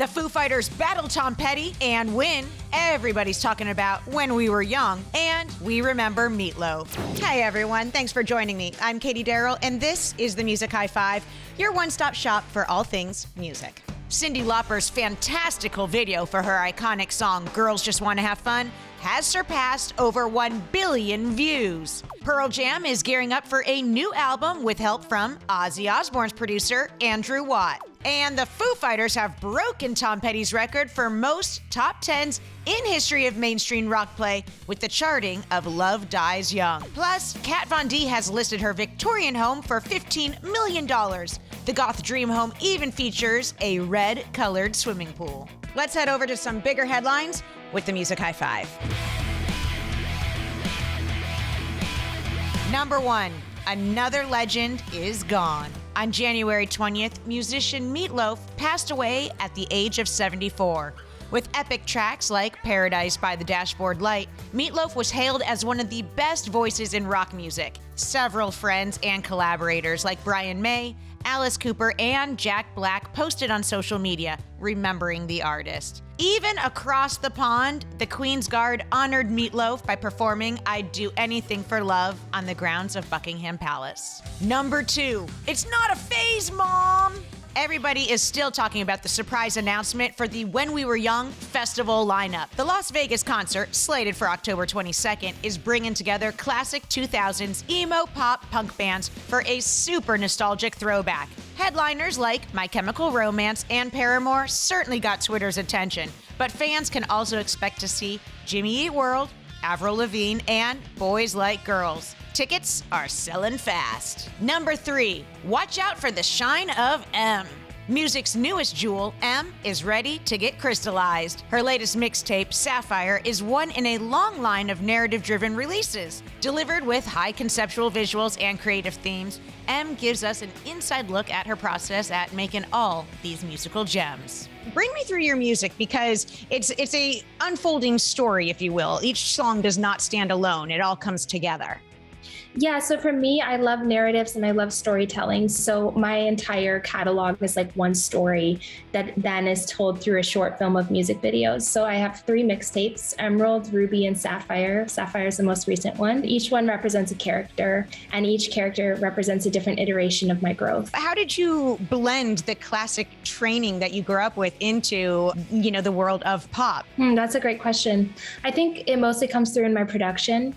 The Foo Fighters battle Tom Petty and win. Everybody's talking about When We Were Young, and we remember Meat Loaf. Hey everyone, thanks for joining me. I'm Katie Daryl, and this is the Music High Five, your one-stop shop for all things music. Cyndi Lauper's fantastical video for her iconic song Girls Just Want to Have Fun has surpassed over 1 billion views. Pearl Jam is gearing up for a new album with help from Ozzy Osbourne's producer, Andrew Watt. And the Foo Fighters have broken Tom Petty's record for most top 10s in history of mainstream rock play with the charting of Love Dies Young. Plus, Kat Von D has listed her Victorian home for $15 million. The Goth Dream home even features a red-colored swimming pool. Let's head over to some bigger headlines with the Music High Five. Number 1, another legend is gone. On January 20th, musician Meat Loaf passed away at the age of 74. With epic tracks like Paradise by the Dashboard Light, Meat Loaf was hailed as one of the best voices in rock music. Several friends and collaborators like Brian May, Alice Cooper, and Jack Black posted on social media, remembering the artist. Even across the pond, the Queen's Guard honored Meat Loaf by performing I'd Do Anything for Love on the grounds of Buckingham Palace. Number 2, it's not a phase, Mom! Everybody is still talking about the surprise announcement for the When We Were Young festival lineup. The Las Vegas concert, slated for October 22nd, is bringing together classic 2000s emo pop punk bands for a super nostalgic throwback. Headliners like My Chemical Romance and Paramore certainly got Twitter's attention, but fans can also expect to see Jimmy Eat World, Avril Lavigne, and Boys Like Girls. Tickets are selling fast. Number 3, watch out for the shine of M. Music's newest jewel, M, is ready to get crystallized. Her latest mixtape, Sapphire, is one in a long line of narrative-driven releases. Delivered with high conceptual visuals and creative themes, M gives us an inside look at her process at making all these musical gems. Bring me through your music, because it's a unfolding story, if you will. Each song does not stand alone. It all comes together. Yeah, so for me, I love narratives and I love storytelling. So my entire catalog is like one story that then is told through a short film of music videos. So I have 3 mixtapes, Emerald, Ruby, and Sapphire. Sapphire is the most recent one. Each one represents a character, and each character represents a different iteration of my growth. How did you blend the classic training that you grew up with into, the world of pop? That's a great question. I think it mostly comes through in my production.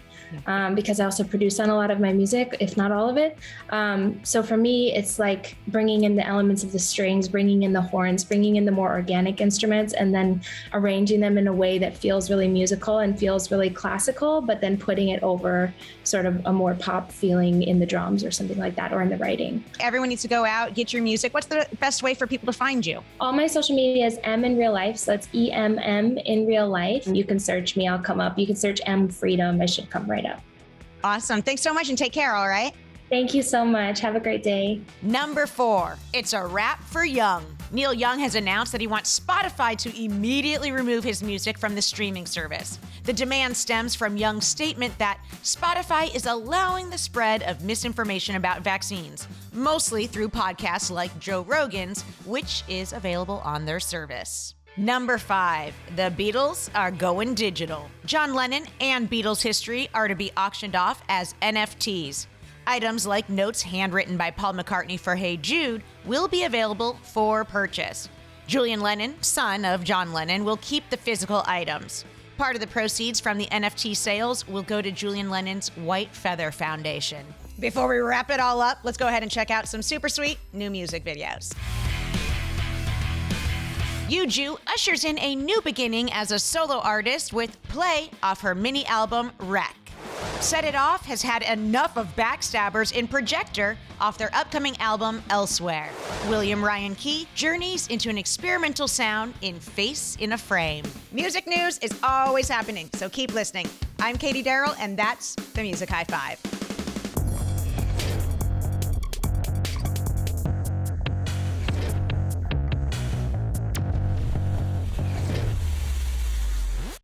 Because I also produce on a lot of my music, if not all of it. So for me, it's like bringing in the elements of the strings, bringing in the horns, bringing in the more organic instruments, and then arranging them in a way that feels really musical and feels really classical, but then putting it over sort of a more pop feeling in the drums or something like that, or in the writing. Everyone needs to go out, get your music. What's the best way for people to find you? All my social media is M in Real Life, so that's EMM in Real Life. You can search me, I'll come up. You can search M Freedom, I should come right up. Awesome. Thanks so much, and take care, all right? Thank you so much. Have a great day. Number 4, it's a wrap for Young. Neil Young has announced that he wants Spotify to immediately remove his music from the streaming service. The demand stems from Young's statement that Spotify is allowing the spread of misinformation about vaccines, mostly through podcasts like Joe Rogan's, which is available on their service. Number 5, the Beatles are going digital. John Lennon and Beatles history are to be auctioned off as NFTs. Items like notes handwritten by Paul McCartney for Hey Jude will be available for purchase. Julian Lennon, son of John Lennon, will keep the physical items. Part of the proceeds from the NFT sales will go to Julian Lennon's White Feather Foundation. Before we wrap it all up, let's go ahead and check out some super sweet new music videos. Yuju ushers in a new beginning as a solo artist with Play off her mini album Wreck. Set It Off has had enough of backstabbers in Projector off their upcoming album Elsewhere. William Ryan Key journeys into an experimental sound in Face in a Frame. Music news is always happening, so keep listening. I'm Katie Daryl, and that's the Music High Five.